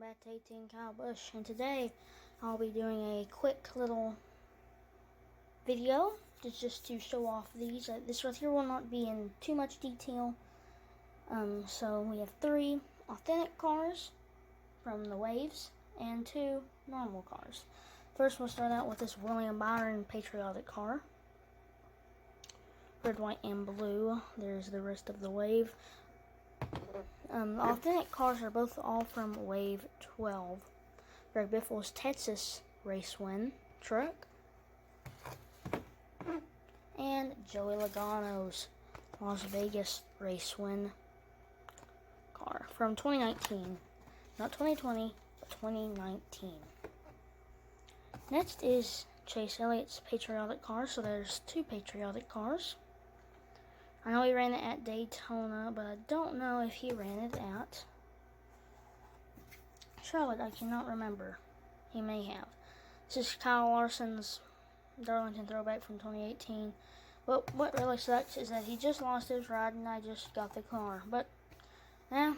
back to 18 Kyle Bush, and today I'll be doing a quick little video just to show off these. This right here will not be in too much detail. So we have 3 authentic cars from the Waves and 2 normal cars. First, we'll start out with this William Byron patriotic car. Red, white, and blue. There's the rest of the Wave. The authentic cars are both all from Wave 12. Greg Biffle's Texas race win truck. And Joey Logano's Las Vegas race win car from 2019. Not 2020, but 2019. Next is Chase Elliott's patriotic car. So there's 2 patriotic cars. I know he ran it at Daytona, but I don't know if he ran it at Charlotte. I cannot remember. He may have. This is Kyle Larson's Darlington throwback from 2018. But what really sucks is that he just lost his ride and I just got the car. But, yeah.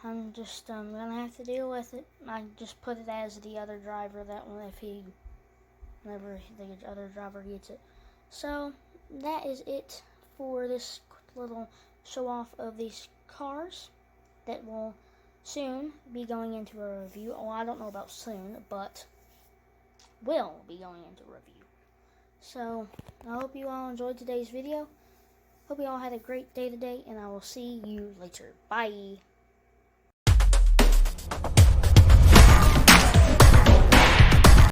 I'm just gonna have to deal with it. I just put it as the other driver that one whenever the other driver gets it. So that is it for this little show off of these cars that will soon be going into a review. Oh, I don't know about soon, but will be going into a review. So I hope you all enjoyed today's video. Hope you all had a great day today, and I will see you later. Bye.